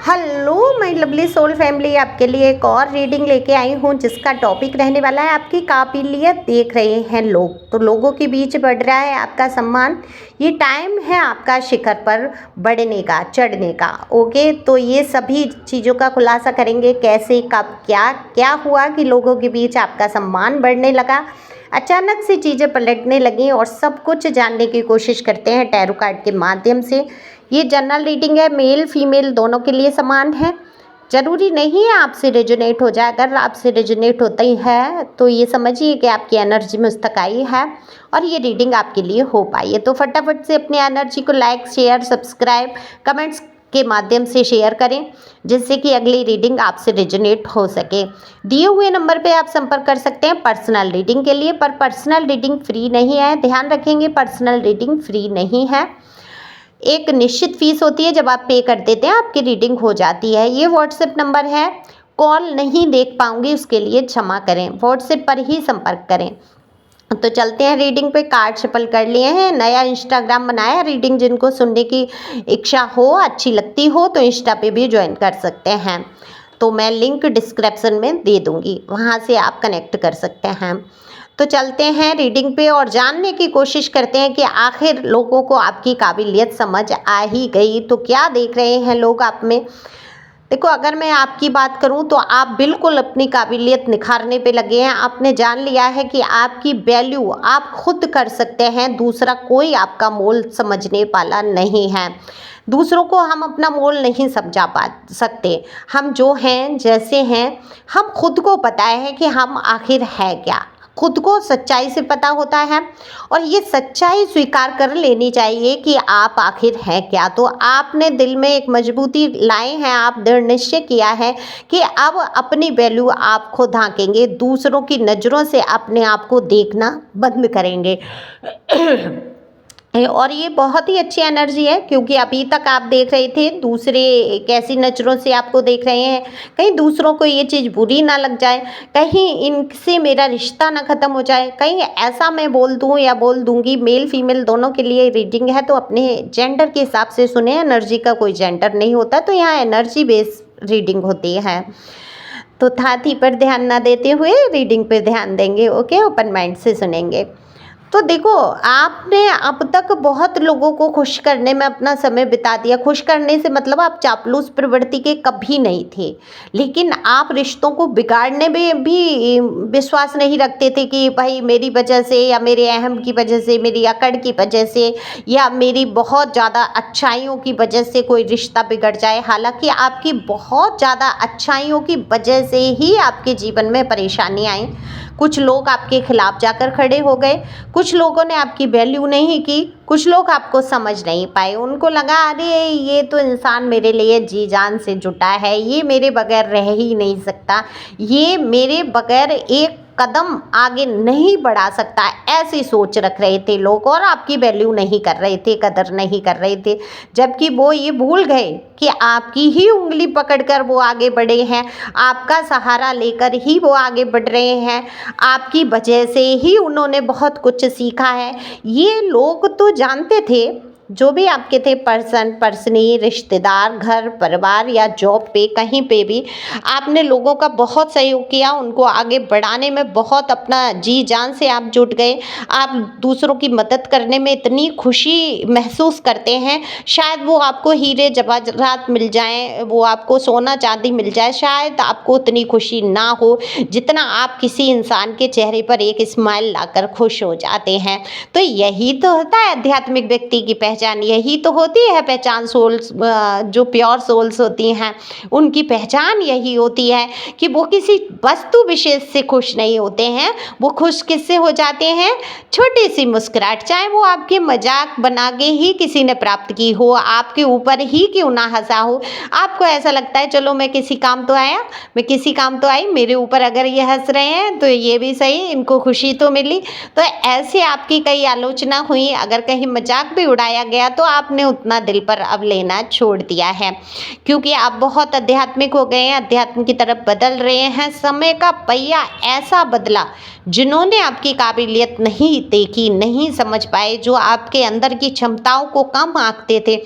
Hello my lovely soul family, आपके लिए एक और रीडिंग लेके आई हूँ जिसका टॉपिक रहने वाला है आपकी काबिलियत देख रहे हैं लोग, तो लोगों के बीच बढ़ रहा है आपका सम्मान। ये टाइम है आपका शिखर पर बढ़ने का, चढ़ने का। ओके, तो ये सभी चीज़ों का खुलासा करेंगे, कैसे, कब, क्या क्या हुआ कि लोगों के बीच आपका सम्मान बढ़ने लगा, अचानक से चीज़ें पलटने लगी, और सब कुछ जानने की कोशिश करते हैं टैरो कार्ड के माध्यम से। ये जनरल रीडिंग है, मेल फीमेल दोनों के लिए समान है। ज़रूरी नहीं है आपसे रेजोनेट हो जाए, अगर आपसे रेजोनेट होता ही है तो ये समझिए कि आपकी एनर्जी में तक आई है और ये रीडिंग आपके लिए हो पाई है। तो फटाफट से अपनी एनर्जी को लाइक, शेयर, सब्सक्राइब, कमेंट्स के माध्यम से शेयर करें, जिससे कि अगली रीडिंग आपसे रेजोनेट हो सके। दिए हुए नंबर पे आप संपर्क कर सकते हैं पर्सनल रीडिंग के लिए, पर पर्सनल रीडिंग फ्री नहीं है, ध्यान रखेंगे, पर्सनल रीडिंग फ्री नहीं है। एक निश्चित फीस होती है, जब आप पे कर देते हैं आपकी रीडिंग हो जाती है। ये व्हाट्सएप नंबर है, कॉल नहीं देख पाऊंगी उसके लिए क्षमा करें, व्हाट्सएप पर ही संपर्क करें। तो चलते हैं रीडिंग पे। कार्ड शफल कर लिए हैं, नया इंस्टाग्राम बनाया, रीडिंग जिनको सुनने की इच्छा हो, अच्छी लगती हो तो इंस्टा पे भी ज्वाइन कर सकते हैं। तो मैं लिंक डिस्क्रिप्शन में दे दूँगी, वहाँ से आप कनेक्ट कर सकते हैं। तो चलते हैं रीडिंग पे और जानने की कोशिश करते हैं कि आखिर लोगों को आपकी काबिलियत समझ आ ही गई तो क्या देख रहे हैं लोग आप में। देखो, अगर मैं आपकी बात करूं तो आप बिल्कुल अपनी काबिलियत निखारने पे लगे हैं। आपने जान लिया है कि आपकी वैल्यू आप खुद कर सकते हैं, दूसरा कोई आपका मोल समझने वाला नहीं है। दूसरों को हम अपना मोल नहीं समझा पा सकते। हम जो हैं, जैसे हैं, हम खुद को पता है कि हम आखिर है क्या, खुद को सच्चाई से पता होता है, और ये सच्चाई स्वीकार कर लेनी चाहिए कि आप आखिर हैं क्या। तो आपने दिल में एक मजबूती लाए हैं, आप दृढ़ निश्चय किया है कि अब अपनी वैल्यू आप खुद आंकेंगे, दूसरों की नज़रों से अपने आप को देखना बंद करेंगे। और ये बहुत ही अच्छी एनर्जी है, क्योंकि अभी तक आप देख रहे थे दूसरे कैसी नज़रों से आपको देख रहे हैं, कहीं दूसरों को ये चीज़ बुरी ना लग जाए, कहीं इनसे मेरा रिश्ता ना ख़त्म हो जाए, कहीं ऐसा मैं बोल दूं या बोल दूंगी। मेल फीमेल दोनों के लिए रीडिंग है, तो अपने जेंडर के हिसाब से सुने, एनर्जी का कोई जेंडर नहीं होता, तो यहाँ एनर्जी बेस्ड रीडिंग होती है। तो थाती पर ध्यान ना देते हुए रीडिंग पे ध्यान देंगे। ओके, ओपन माइंड से सुनेंगे। तो देखो, आपने अब तक बहुत लोगों को खुश करने में अपना समय बिता दिया। खुश करने से मतलब आप चापलूस प्रवृत्ति के कभी नहीं थे, लेकिन आप रिश्तों को बिगाड़ने में भी विश्वास नहीं रखते थे कि भाई मेरी वजह से, या मेरे अहम की वजह से, मेरी अकड़ की वजह से, या मेरी बहुत ज़्यादा अच्छाइयों की वजह से कोई रिश्ता बिगड़ जाए। हालांकि आपकी बहुत ज़्यादा अच्छाइयों की वजह से ही आपके जीवन में परेशानी आई। कुछ लोग आपके खिलाफ जाकर खड़े हो गए, कुछ लोगों ने आपकी वैल्यू नहीं की, कुछ लोग आपको समझ नहीं पाए। उनको लगा अरे ये तो इंसान मेरे लिए जी जान से जुटा है, ये मेरे बगैर रह ही नहीं सकता, ये मेरे बगैर एक कदम आगे नहीं बढ़ा सकता, ऐसी सोच रख रहे थे लोग, और आपकी वैल्यू नहीं कर रहे थे, कदर नहीं कर रहे थे। जबकि वो ये भूल गए कि आपकी ही उंगली पकड़कर वो आगे बढ़े हैं, आपका सहारा लेकर ही वो आगे बढ़ रहे हैं, आपकी वजह से ही उन्होंने बहुत कुछ सीखा है। ये लोग तो जानते थे, जो भी आपके थे, पर्सनी, रिश्तेदार, घर परिवार या जॉब पे, कहीं पे भी आपने लोगों का बहुत सहयोग किया, उनको आगे बढ़ाने में बहुत अपना जी जान से आप जुट गए। आप दूसरों की मदद करने में इतनी खुशी महसूस करते हैं, शायद वो आपको हीरे जवाहरात मिल जाएं, वो आपको सोना चांदी मिल जाए, शायद आपको उतनी खुशी ना हो जितना आप किसी इंसान के चेहरे पर एक स्माइल लाकर खुश हो जाते हैं। तो यही तो होता है आध्यात्मिक व्यक्ति की पहचान, यही तो होती है पहचान। सोल्स, जो प्योर सोल्स होती हैं, उनकी पहचान यही होती है कि वो किसी वस्तु विशेष से खुश नहीं होते हैं, वो खुश किससे हो जाते हैं, छोटी सी मुस्कुराहट, चाहे वो आपके मजाक बना के ही किसी ने प्राप्त की हो, आपके ऊपर ही क्यों ना हंसा हो, आपको ऐसा लगता है चलो मैं किसी काम तो आया, मैं किसी काम तो आई, मेरे ऊपर अगर ये हंस रहे हैं तो ये भी सही, इनको खुशी तो मिली। तो ऐसे आपकी कई आलोचना हुई, अगर कहीं मजाक भी उड़ाया गया तो आपने उतना दिल पर अब लेना छोड़ दिया है, क्योंकि आप बहुत आध्यात्मिक हो गए हैं, अध्यात्म की तरफ बदल रहे हैं। समय का पहिया ऐसा बदला, जिन्होंने आपकी काबिलियत नहीं देखी, नहीं समझ पाए, जो आपके अंदर की क्षमताओं को कम आंकते थे,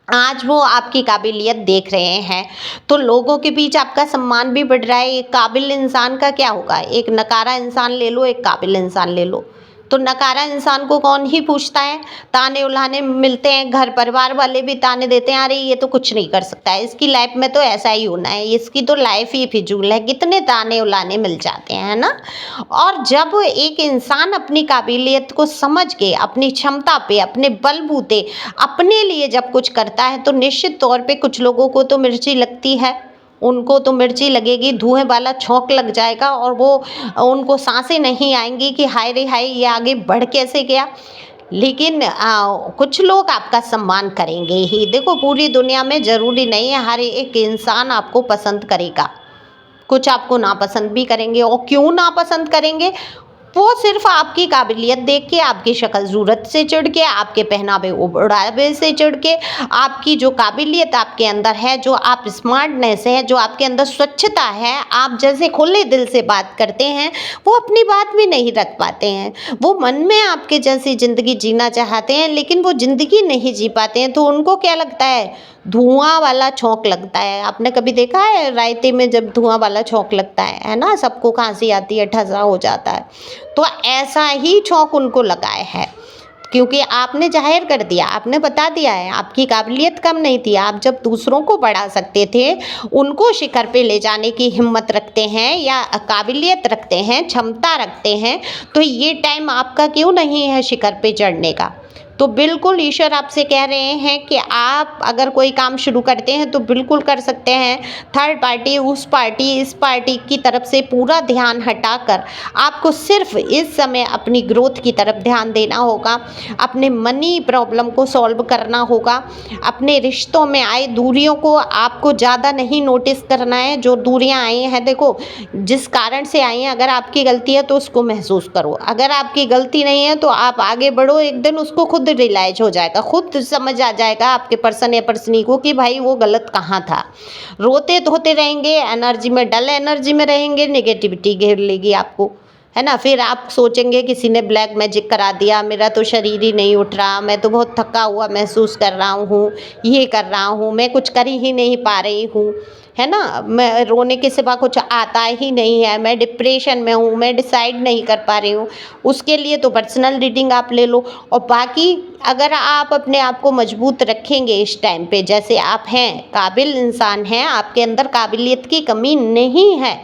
आज वो आपकी काबिलियत देख रहे हैं, तो लोगों के बीच आपका सम्मान भी बढ़ रहा है। एक काबिल इंसान का क्या होगा, एक नकारा इंसान ले लो, एक काबिल इंसान ले लो। तो नकारा इंसान को कौन ही पूछता है, ताने उलाने मिलते हैं, घर परिवार वाले भी ताने देते हैं, अरे ये तो कुछ नहीं कर सकता है, इसकी लाइफ में तो ऐसा ही होना है, इसकी तो लाइफ ही फिजूल है, कितने ताने उलाने मिल जाते हैं, है ना। और जब एक इंसान अपनी काबिलियत को समझ के, अपनी क्षमता पे, अपने बलबूते अपने लिए जब कुछ करता है, तो निश्चित तौर पे कुछ लोगों को तो मिर्ची लगती है, उनको तो मिर्ची लगेगी, धुएं वाला छौंक लग जाएगा, और वो उनको सांसें नहीं आएंगी कि हाय रे हाय ये आगे बढ़ कैसे गया। लेकिन कुछ लोग आपका सम्मान करेंगे ही। देखो, पूरी दुनिया में ज़रूरी नहीं है हर एक इंसान आपको पसंद करेगा, कुछ आपको नापसंद भी करेंगे। और क्यों नापसंद करेंगे, वो सिर्फ आपकी काबिलियत देख के, आपकी शक्ल सूरत से चिढ़ के, आपके पहनावे ओढ़ावे से चिढ़ के, आपकी जो काबिलियत आपके अंदर है, जो आप स्मार्टनेस है, जो आपके अंदर स्वच्छता है, आप जैसे खुले दिल से बात करते हैं, वो अपनी बात भी नहीं रख पाते हैं। वो मन में आपके जैसी ज़िंदगी जीना चाहते हैं, लेकिन वो ज़िंदगी नहीं जी पाते हैं, तो उनको क्या लगता है, धुआं वाला छौंक लगता है। आपने कभी देखा है रायते में जब धुआं वाला छौंक लगता है ना, सबको खांसी आती है, ठसा हो जाता है। तो ऐसा ही छौंक उनको लगाए है, क्योंकि आपने जाहिर कर दिया, आपने बता दिया है, आपकी काबिलियत कम नहीं थी। आप जब दूसरों को बढ़ा सकते थे, उनको शिखर पे ले जाने की हिम्मत रखते हैं, या काबिलियत रखते हैं, क्षमता रखते हैं, तो ये टाइम आपका क्यों नहीं है शिखर पे चढ़ने का। तो बिल्कुल ईश्वर आपसे कह रहे हैं कि आप अगर कोई काम शुरू करते हैं तो बिल्कुल कर सकते हैं। थर्ड पार्टी, उस पार्टी, इस पार्टी की तरफ से पूरा ध्यान हटाकर आपको सिर्फ इस समय अपनी ग्रोथ की तरफ ध्यान देना होगा, अपने मनी प्रॉब्लम को सॉल्व करना होगा, अपने रिश्तों में आए दूरियों को आपको ज़्यादा नहीं नोटिस करना है। जो दूरियां आई हैं, देखो जिस कारण से आई हैं, अगर आपकी गलती है तो उसको महसूस करो, अगर आपकी गलती नहीं है तो आप आगे बढ़ो, एक दिन उसको खुद रियलाइज हो जाएगा, खुद समझ आ जाएगा आपके पर्सन या पर्सनी को कि भाई वो गलत कहाँ था। रोते धोते रहेंगे, एनर्जी में, डल एनर्जी में रहेंगे, नेगेटिविटी घेर लेगी आपको, है ना। फिर आप सोचेंगे किसी ने ब्लैक मैजिक करा दिया, मेरा तो शरीर ही नहीं उठ रहा, मैं तो बहुत थका हुआ महसूस कर रहा हूँ, ये कर रहा हूँ, मैं कुछ कर ही नहीं पा रही हूँ, है ना, मैं रोने के सिवा कुछ आता ही नहीं है, मैं डिप्रेशन में हूँ, मैं डिसाइड नहीं कर पा रही हूँ। उसके लिए तो पर्सनल रीडिंग आप ले लो। और बाकी अगर आप अपने आप को मजबूत रखेंगे इस टाइम पे, जैसे आप हैं, काबिल इंसान हैं, आपके अंदर काबिलियत की कमी नहीं है,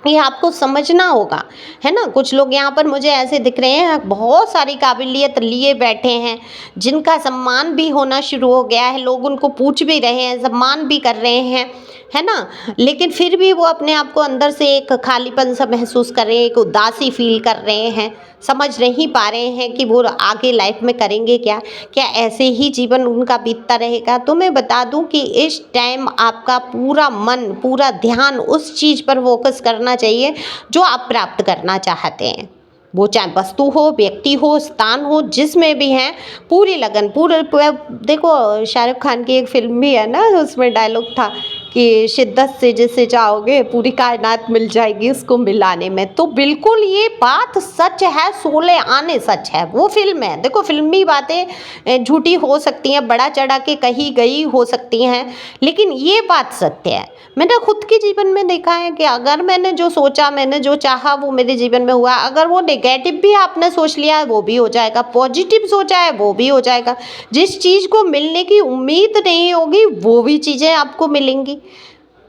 ये आपको समझना होगा, है ना। कुछ लोग यहाँ पर मुझे ऐसे दिख रहे हैं, बहुत सारी काबिलियत लिए बैठे हैं, जिनका सम्मान भी होना शुरू हो गया है, लोग उनको पूछ भी रहे हैं, सम्मान भी कर रहे हैं, है ना। लेकिन फिर भी वो अपने आप को अंदर से एक खालीपन सा महसूस कर रहे हैं, एक उदासी फील कर रहे हैं, समझ नहीं पा रहे हैं कि वो आगे लाइफ में करेंगे क्या, क्या ऐसे ही जीवन उनका बीतता रहेगा। तो मैं बता दूं कि इस टाइम आपका पूरा मन, पूरा ध्यान उस चीज़ पर फोकस करना चाहिए जो आप प्राप्त करना चाहते हैं, वो चाहे वस्तु हो, व्यक्ति हो, स्थान हो, जिसमें भी हैं, पूरी लगन, पूरे देखो शाहरुख खान की एक फिल्म भी है ना, उसमें डायलॉग था कि शिद्दत से जिसे चाहोगे पूरी कायनात मिल जाएगी उसको मिलाने में। तो बिल्कुल ये बात सच है, सोले आने सच है, वो फिल्म है। देखो फिल्मी बातें झूठी हो सकती हैं, बड़ा चढ़ा के कही गई हो सकती हैं, लेकिन ये बात सत्य है। मैंने खुद के जीवन में देखा है कि अगर मैंने जो सोचा, मैंने जो चाहा, वो मेरे जीवन में हुआ। अगर वो नेगेटिव भी आपने सोच लिया है वो भी हो जाएगा, पॉजिटिव सोचा है वो भी हो जाएगा। जिस चीज़ को मिलने की उम्मीद नहीं होगी वो भी चीज़ें आपको मिलेंगी।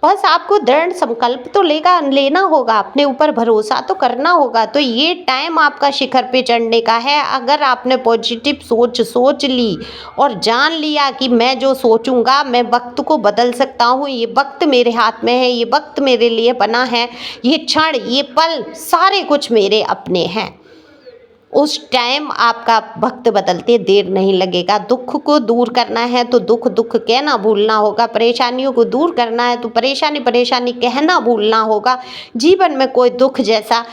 बस आपको दृढ़ संकल्प तो लेना होगा, अपने ऊपर भरोसा तो करना होगा। तो ये टाइम आपका शिखर पे चढ़ने का है। अगर आपने पॉजिटिव सोच ली और जान लिया कि मैं जो सोचूंगा मैं वक्त को बदल सकता हूँ, ये वक्त मेरे हाथ में है, ये वक्त मेरे लिए बना है, ये क्षण, ये पल सारे कुछ मेरे अपने हैं, उस टाइम आपका वक्त बदलते देर नहीं लगेगा। दुख को दूर करना है तो दुख दुख कहना भूलना होगा, परेशानियों को दूर करना है तो परेशानी परेशानी कहना भूलना होगा। जीवन में कोई दुख जैसा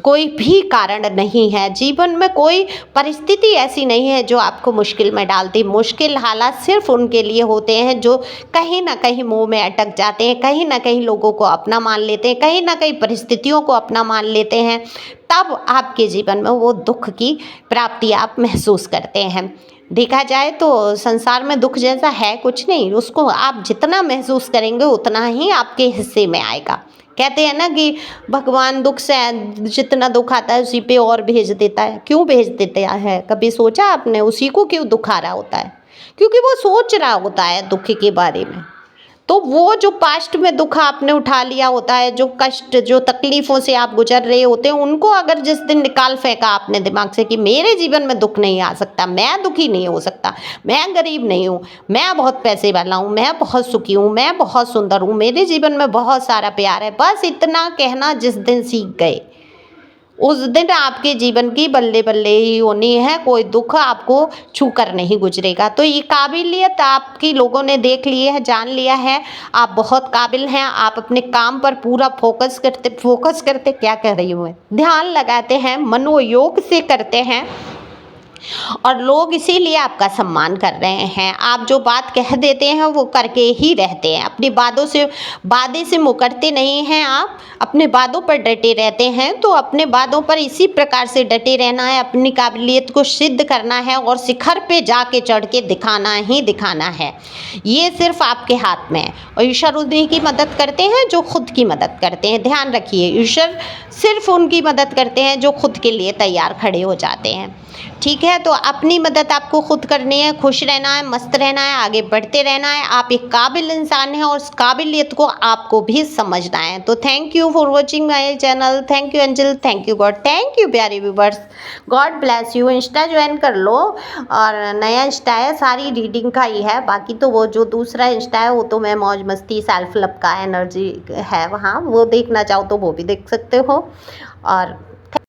कोई भी कारण नहीं है, जीवन में कोई परिस्थिति ऐसी नहीं है जो आपको मुश्किल में डालती। मुश्किल हालात सिर्फ उनके लिए होते हैं जो कहीं ना कहीं मुंह में अटक जाते हैं, कहीं ना कहीं लोगों को अपना मान लेते हैं, कहीं ना कहीं परिस्थितियों को अपना मान लेते हैं, तब आपके जीवन में वो दुख की प्राप्ति आप महसूस करते हैं। देखा जाए तो संसार में दुख जैसा है कुछ नहीं, उसको आप जितना महसूस करेंगे उतना ही आपके हिस्से में आएगा। कहते हैं ना कि भगवान दुख से जितना दुख आता है उसी पे और भेज देता है। क्यों भेज देता है, कभी सोचा आपने उसी को क्यों दुख आ रहा होता है? क्योंकि वो सोच रहा होता है दुख के बारे में। तो वो जो पास्ट में दुख आपने उठा लिया होता है, जो कष्ट, जो तकलीफ़ों से आप गुजर रहे होते हैं, उनको अगर जिस दिन निकाल फेंका आपने दिमाग से कि मेरे जीवन में दुख नहीं आ सकता, मैं दुखी नहीं हो सकता, मैं गरीब नहीं हूँ, मैं बहुत पैसे वाला हूँ, मैं बहुत सुखी हूँ, मैं बहुत सुंदर हूँ, मेरे जीवन में बहुत सारा प्यार है, बस इतना कहना जिस दिन सीख गए, उस दिन आपके जीवन की बल्ले बल्ले ही होनी है। कोई दुख आपको छू कर नहीं गुजरेगा। तो ये काबिलियत आपकी लोगों ने देख ली है, जान लिया है, आप बहुत काबिल हैं। आप अपने काम पर पूरा फोकस करते क्या कह रही हूँ मैं, ध्यान लगाते हैं, मनोयोग से करते हैं और लोग इसीलिए आपका सम्मान कर रहे हैं। आप जो बात कह देते हैं वो करके ही रहते हैं, अपनी वादे से मुकरते नहीं हैं। आप अपने वादों पर डटे रहते हैं, तो अपने वादों पर इसी प्रकार से डटे रहना है, अपनी काबिलियत को सिद्ध करना है और शिखर पे जाके चढ़ के दिखाना ही दिखाना है। ये सिर्फ आपके हाथ में है और ईश्वर उन्हीं की मदद करते हैं जो खुद की मदद करते हैं। ध्यान रखिए, ईश्वर सिर्फ उनकी मदद करते हैं जो खुद के लिए तैयार खड़े हो जाते हैं। ठीक है, तो अपनी मदद आपको खुद करनी है, खुश रहना है, मस्त रहना है, आगे बढ़ते रहना है। आप एक काबिल इंसान हैं और उस काबिलियत को आपको भी समझना है। तो thank you for watching my channel. Thank you angel, thank you God, thank you प्यारे viewers, God bless you. Insta join कर लो, और नया इंस्टा है, सारी रीडिंग का ही है। बाकी तो वो जो दूसरा इंस्टा है वो तो मैं मौज मस्ती सेल्फ लव का एनर्जी है वहाँ, वो देखना चाहो तो वो भी देख सकते हो। और